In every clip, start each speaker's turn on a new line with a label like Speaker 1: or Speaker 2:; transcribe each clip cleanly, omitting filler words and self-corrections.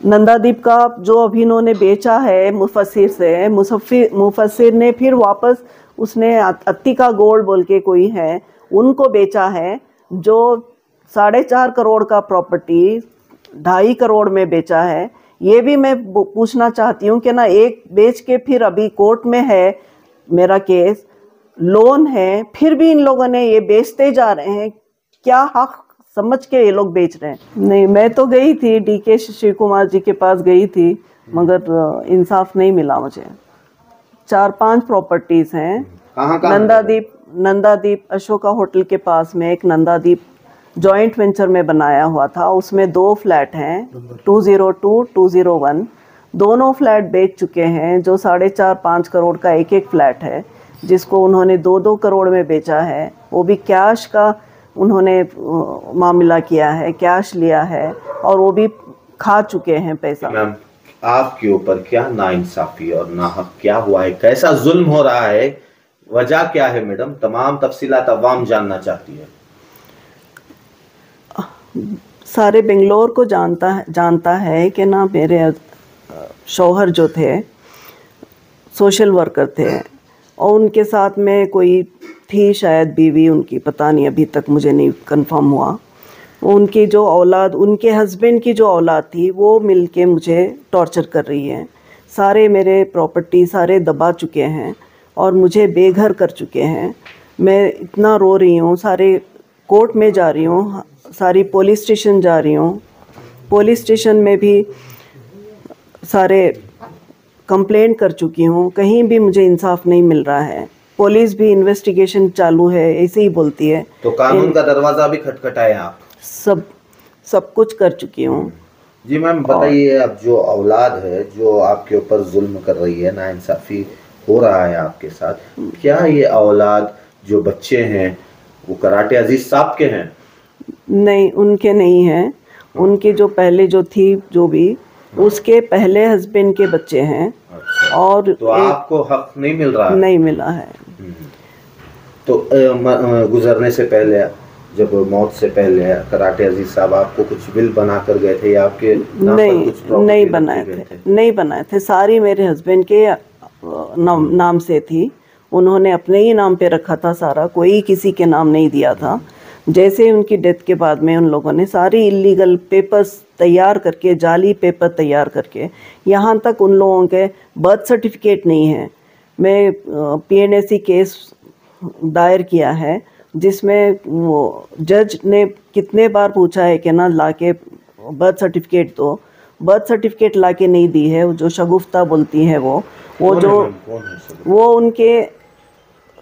Speaker 1: नंदादीप का जो अभी इन्होंने बेचा है मुफस्सिर से, मुफस्सिर ने फिर वापस उसने अत्तिका गोल्ड बोल के कोई है उनको बेचा है, जो 4.5 करोड़ का प्रॉपर्टी 2.5 करोड़ में बेचा है। ये भी मैं पूछना चाहती हूँ कि ना, एक बेच के फिर अभी कोर्ट में है मेरा केस, लोन है, फिर भी इन लोगों ने ये बेचते जा रहे हैं। क्या हक समझ के ये लोग बेच रहे हैं? नहीं, मैं तो गई थी डीके शिव कुमार जी के पास गई थी, मगर इंसाफ नहीं मिला मुझे। 4-5 प्रॉपर्टीज हैं। नंदादीप अशोका होटल के पास में एक नंदादीप जॉइंट वेंचर में बनाया हुआ था, उसमें 2 फ्लैट हैं, 202, 201। दोनों फ्लैट बेच चुके हैं। जो 4.5-5 करोड़ का एक फ्लैट है, जिसको उन्होंने 2-2 करोड़ में बेचा है, वो भी कैश का उन्होंने मामला किया है, कैश लिया है, और वो भी खा चुके हैं पैसा।
Speaker 2: मैम, आपके ऊपर क्या नाइंसाफी और नाहक क्या हुआ है, कैसा जुल्म हो रहा है, वजह क्या है मैडम? तमाम तफसीलात अवाम जानना चाहती है।
Speaker 1: सारे बेंगलोर को जानता है कि ना, मेरे शौहर जो थे सोशल वर्कर थे, और उनके साथ में कोई थी शायद बीवी उनकी, पता नहीं, अभी तक मुझे नहीं कंफर्म हुआ। उनकी जो औलाद, उनके हस्बैंड की जो औलाद थी, वो मिलके मुझे टॉर्चर कर रही है। सारे मेरे प्रॉपर्टी सारे दबा चुके हैं और मुझे बेघर कर चुके हैं। मैं इतना रो रही हूँ, सारे कोर्ट में जा रही हूँ, सारी पुलिस स्टेशन जा रही हूँ। पुलिस स्टेशन में भी सारे कंप्लेंट कर चुकी हूँ, कहीं भी मुझे इंसाफ नहीं मिल रहा है। पुलिस भी इन्वेस्टिगेशन चालू है, ऐसे ही बोलती है।
Speaker 2: तो कानून का दरवाजा भी खटखटाया आप?
Speaker 1: सब कुछ कर चुकी हूँ।
Speaker 2: जी मैम, बताइए, अब जो औलाद है जो आपके ऊपर जुल्म कर रही है, नाइंसाफी हो रहा है आपके साथ, क्या ये औलाद जो बच्चे हैं वो कराटे अजीज साहब के हैं?
Speaker 1: नहीं, उनके नहीं हैं। उनके जो पहले जो थी, जो भी उसके पहले हस्बैंड के बच्चे हैं।
Speaker 2: अच्छा,
Speaker 1: और
Speaker 2: तो आपको हक नहीं मिल रहा है?
Speaker 1: नहीं मिला है।
Speaker 2: तो गुजरने से पहले, जब मौत से पहले कराटे अजीज साहब आपको कुछ विल बना कर गए थे या आपके नाम पर कुछ प्रॉपर्टी
Speaker 1: नहीं बनाए थे? नहीं बनाए थे, सारी मेरे हस्बैंड के नाम से थी। उन्होंने अपने ही नाम पे रखा था सारा, कोई किसी के नाम नहीं दिया था। जैसे उनकी डेथ के बाद में उन लोगों ने सारी इलीगल पेपर्स तैयार करके, जाली पेपर तैयार करके, यहाँ तक उन लोगों के बर्थ सर्टिफिकेट नहीं है। मैं PNSC केस दायर किया है, जिसमें वो जज ने कितने बार पूछा है कि ना लाके बर्थ सर्टिफिकेट दो, बर्थ सर्टिफिकेट लाके नहीं दी है। जो शगुफ्ता बोलती है वो उनके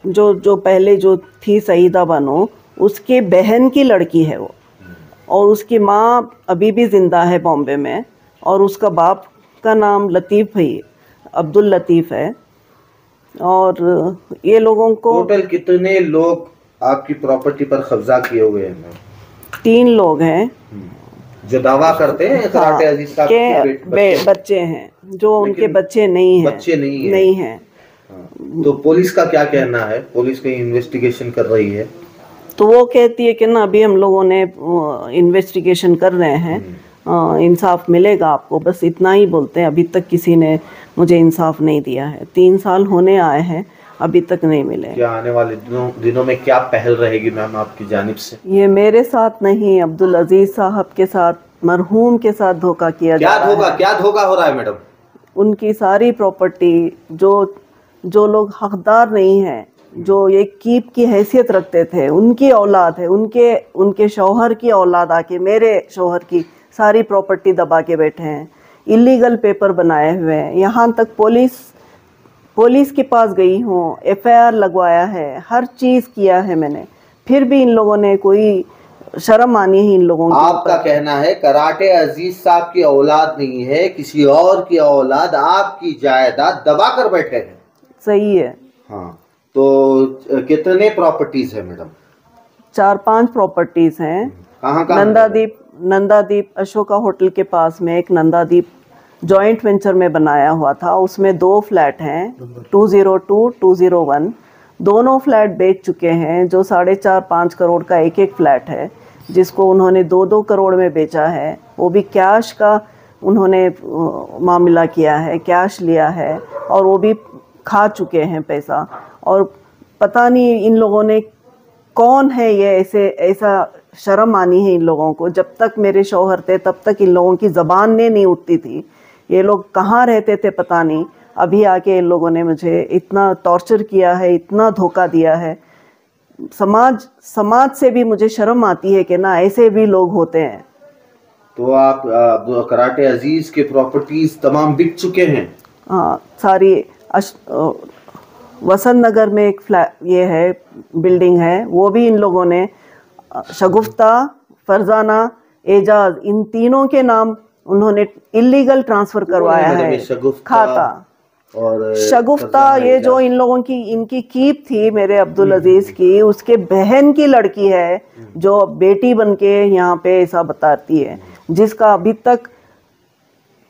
Speaker 1: जो पहले जो थी सईदा बानो, उसके बहन की लड़की है वो, और उसकी माँ अभी भी ज़िंदा है बॉम्बे में, और उसका बाप का नाम लतीफ़ भाई, अब्दुल लतीफ़ है। और ये लोगों को
Speaker 2: टोटल कितने लोग आपकी प्रॉपर्टी पर कब्जा किए हुए हैं?
Speaker 1: 3 लोग हैं
Speaker 2: जो दावा करते हैं कराटे अजीज साहब
Speaker 1: के बच्चे हैं, जो उनके बच्चे नहीं हैं। नहीं हैं।
Speaker 2: तो पुलिस का क्या कहना है? पुलिस कहीं इन्वेस्टिगेशन कर रही है?
Speaker 1: तो वो कहती है कि ना, अभी हम लोगों ने इन्वेस्टिगेशन कर रहे हैं, इंसाफ मिलेगा आपको, बस इतना ही बोलते हैं। अभी तक किसी ने मुझे इंसाफ नहीं दिया है। 3 साल होने आए हैं, अभी तक नहीं मिले।
Speaker 2: क्या आने वाले दिनों में क्या पहल रहेगी मैम आपकी जानिब से? ये
Speaker 1: मेरे साथ नहीं, अब्दुल अजीज साहब के साथ, मरहूम के साथ धोखा किया जा रहा है।
Speaker 2: क्या धोखा हो रहा है मैडम?
Speaker 1: उनकी सारी प्रॉपर्टी, जो लोग हकदार नहीं हैं, जो ये कीप की हैसियत रखते थे, उनकी औलाद है, उनके शौहर की औलाद आके मेरे शौहर की सारी प्रॉपर्टी दबा के बैठे हैं, इलीगल पेपर बनाए हुए हैं। यहाँ तक पुलिस के पास गई हूँ, FIR लगवाया है, हर चीज़ किया है मैंने, फिर भी इन लोगों ने कोई शर्म आनी है इन लोगों की।
Speaker 2: आपका कहना है कराटे अजीज साहब की औलाद नहीं है, किसी और की औलाद आपकी जायदाद दबा कर बैठे हैं?
Speaker 1: सही है।
Speaker 2: हाँ, तो कितने प्रॉपर्टीज है मैडम?
Speaker 1: 4-5 प्रॉपर्टीज हैं।
Speaker 2: कहाँ?
Speaker 1: नंदादीप अशोका होटल के पास में एक नंदादीप जॉइंट वेंचर में बनाया हुआ था, उसमें 2 फ्लैट हैं, 202, 201। दोनों फ्लैट बेच चुके हैं। जो 4.5-5 करोड़ का एक फ्लैट है, जिसको उन्होंने 2-2 करोड़ में बेचा है, वो भी कैश का उन्होंने मामला किया है, कैश लिया है और वो भी खा चुके हैं पैसा। और पता नहीं इन लोगों ने कौन है ये, ऐसा शर्म आनी है इन लोगों को। जब तक मेरे शौहर थे तब तक इन लोगों की ज़बान नहीं उठती थी। ये लोग कहाँ रहते थे पता नहीं, अभी आके इन लोगों ने मुझे इतना टॉर्चर किया है, इतना धोखा दिया है। समाज से भी मुझे शर्म आती है कि ना ऐसे भी लोग होते हैं।
Speaker 2: तो आप कराटे अजीज के प्रॉपर्टीज तमाम बिक चुके हैं?
Speaker 1: हाँ, सारी वसंत नगर में एक फ्लैट ये है, बिल्डिंग है, वो भी इन लोगों ने शगुफ्ता, फरजाना, एजाज, इन तीनों के नाम उन्होंने इलीगल ट्रांसफर करवाया है। खाता और शगुफ्ता ये जो इन लोगों की इनकी कीप थी मेरे अब्दुल अजीज की, उसके बहन की लड़की है जो बेटी बनके यहाँ पे ऐसा बताती है, जिसका अभी तक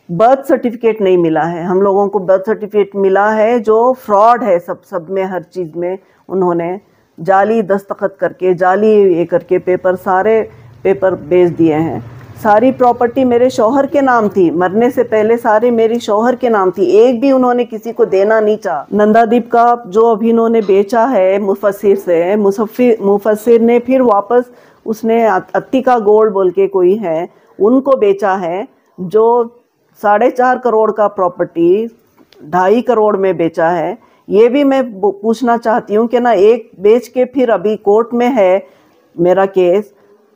Speaker 1: बर्थ सर्टिफिकेट नहीं मिला है। हम लोगों को बर्थ सर्टिफिकेट मिला है जो फ्रॉड है, सब में, हर चीज़ में उन्होंने जाली दस्तखत करके, जाली ये करके सारे पेपर बेच दिए हैं। सारी प्रॉपर्टी मेरे शौहर के नाम थी, मरने से पहले सारी मेरी शौहर के नाम थी, एक भी उन्होंने किसी को देना नहीं चाहा। नंदादीप का जो अभी इन्होंने बेचा है मुफस्सिर से, मुफस्सिर ने फिर वापस उसने अत्तिका गोल्ड बोल के कोई है, उनको बेचा है, जो 4.5 करोड़ का प्रॉपर्टी 2.5 करोड़ में बेचा है। ये भी मैं पूछना चाहती हूँ कि ना, एक बेच के फिर अभी कोर्ट में है मेरा केस,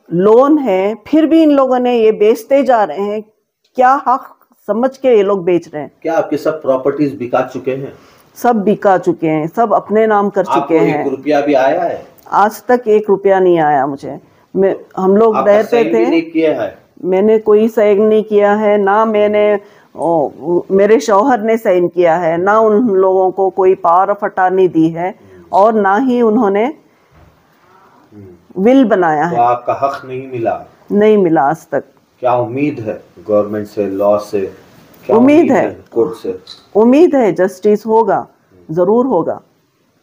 Speaker 1: लोन है, फिर भी इन लोगों ने ये बेचते जा रहे हैं। क्या हक समझ के ये लोग बेच रहे हैं? क्या
Speaker 2: आपके सब प्रॉपर्टीज बिका चुके हैं?
Speaker 1: सब बिका चुके हैं, सब अपने नाम कर चुके हैं।
Speaker 2: 1 रुपया भी आया है?
Speaker 1: आज तक 1 रुपया नहीं आया मुझे। हम लोग रहते थे,
Speaker 2: नहीं किया है?
Speaker 1: मैंने कोई साइन नहीं किया है, ना मैंने मेरे शौहर ने साइन किया है, ना उन लोगों को कोई पावर ऑफ अटॉर्नी दी है, और ना ही उन्होंने विल बनाया है।
Speaker 2: तो आपका हक नहीं मिला?
Speaker 1: नहीं मिला आज तक।
Speaker 2: क्या उम्मीद है गवर्नमेंट से, लॉ से? क्या
Speaker 1: उम्मीद है,
Speaker 2: कोर्ट से
Speaker 1: उम्मीद है जस्टिस होगा, ज़रूर होगा,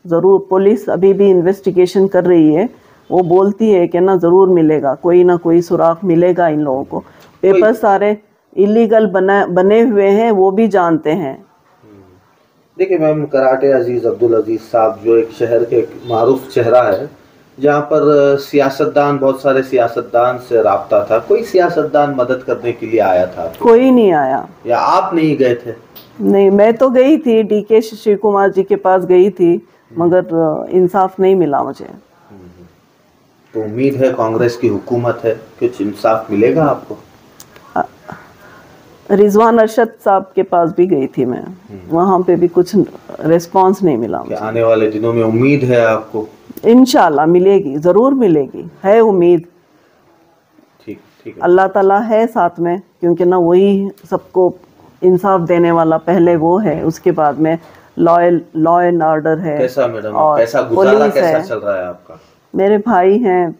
Speaker 1: ज़रूर। पुलिस अभी भी इन्वेस्टिगेशन कर रही है, वो बोलती है कि ना ज़रूर मिलेगा, कोई ना कोई सुराग मिलेगा इन लोगों को। पेपर सारे इलीगल बने हुए हैं, वो भी जानते हैं।
Speaker 2: देखिए मैम, कराटे अजीज अब्दुल अजीज साहब जो एक शहर के मारूफ चेहरा है, जहाँ पर सियासतदान, बहुत सारे सियासतदान से राब्ता था। कोई सियासतदान मदद करने के लिए आया था?
Speaker 1: कोई नहीं आया।
Speaker 2: या आप नहीं गए थे?
Speaker 1: नहीं, मैं तो गई थी, DK शिव कुमार जी के पास गई थी, मगर इंसाफ नहीं मिला मुझे।
Speaker 2: तो उम्मीद है, कांग्रेस की हुकूमत है, कुछ इंसाफ मिलेगा आपको?
Speaker 1: रिजवान अरशद साहब के पास भी गई थी मैं, वहाँ पे भी कुछ रिस्पांस नहीं मिला मुझे।
Speaker 2: आने वाले दिनों में उम्मीद है आपको?
Speaker 1: इंशाल्लाह मिलेगी, ज़रूर मिलेगी, है उम्मीद।
Speaker 2: ठीक है।
Speaker 1: अल्लाह ताला है साथ में, क्योंकि ना वही सबको इंसाफ देने वाला, पहले वो है, उसके बाद में लॉ एंड ऑर्डर है।
Speaker 2: कैसा मैडम, पैसा गुजारा कैसा चल रहा है आपका?
Speaker 1: मेरे भाई हैं,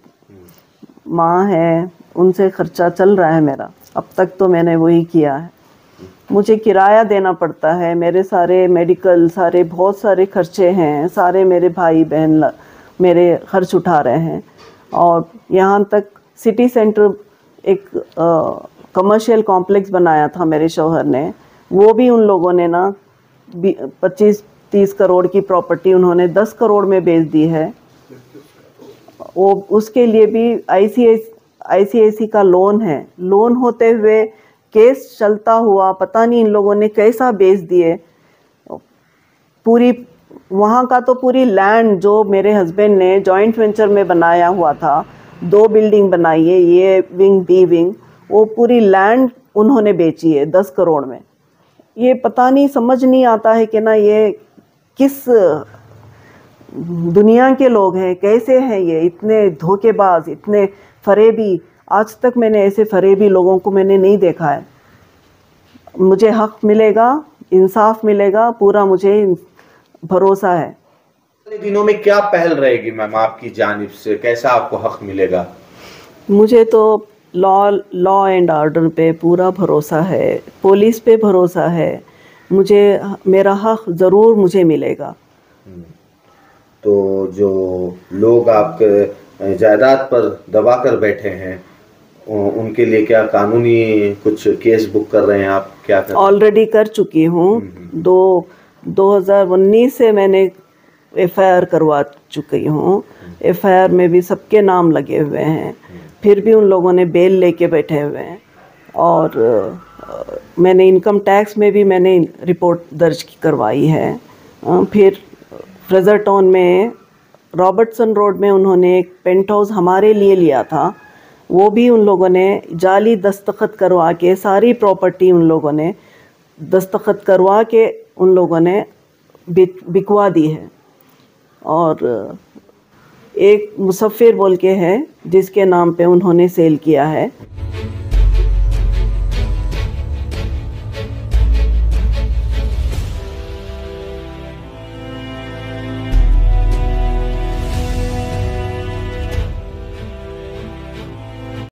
Speaker 1: माँ है, उनसे खर्चा चल रहा है मेरा। अब तक तो मैंने वही किया है। मुझे किराया देना पड़ता है, मेरे सारे मेडिकल, सारे बहुत सारे खर्चे हैं, सारे मेरे भाई बहन मेरे खर्च उठा रहे हैं। और यहाँ तक सिटी सेंटर एक कमर्शियल कॉम्प्लेक्स बनाया था मेरे शौहर ने, वो भी उन लोगों ने ना 25-30 करोड़ की प्रॉपर्टी उन्होंने 10 करोड़ में बेच दी है। वो उसके लिए भी ICICI का लोन है, लोन होते हुए केस चलता हुआ पता नहीं इन लोगों ने कैसा बेच दिए। पूरी वहाँ का तो पूरी लैंड जो मेरे हस्बैंड ने जॉइंट वेंचर में बनाया हुआ था, 2 बिल्डिंग बनाई है, ये विंग बी विंग, वो पूरी लैंड उन्होंने बेची है 10 करोड़ में। ये पता नहीं, समझ नहीं आता है कि ना ये किस दुनिया के लोग हैं, कैसे हैं ये, इतने धोखेबाज, इतने फरेबी। आज तक मैंने ऐसे फरेबी लोगों को मैंने नहीं देखा है। मुझे हक मिलेगा, इंसाफ मिलेगा, पूरा मुझे भरोसा है।
Speaker 2: दिनों में क्या पहल रहेगी मैम आपकी जानिब से, कैसा आपको हक मिलेगा?
Speaker 1: मुझे तो लॉ एंड ऑर्डर पे पूरा भरोसा है, पुलिस पे भरोसा है, मुझे मेरा हक ज़रूर मुझे मिलेगा।
Speaker 2: तो जो लोग आपके जायदाद पर दबा कर बैठे हैं, उनके लिए क्या कानूनी कुछ केस बुक कर रहे हैं आप, क्या कर रहे हैं?
Speaker 1: ऑलरेडी कर चुकी हूँ। 2019 से मैंने एफआईआर करवा चुकी हूँ। एफआईआर में भी सबके नाम लगे हुए हैं, फिर भी उन लोगों ने बेल लेके बैठे हुए हैं। और मैंने इनकम टैक्स में भी मैंने रिपोर्ट दर्ज करवाई है। फिर फ्रेजर टाउन में रॉबर्टसन रोड में उन्होंने एक पेंट हाउस हमारे लिए लिया था, वो भी उन लोगों ने जाली दस्तखत करवा के, सारी प्रॉपर्टी उन लोगों ने दस्तखत करवा के उन लोगों ने बिकवा दी है। और एक मुसफ़िर बोल के है जिसके नाम पे उन्होंने सेल किया है।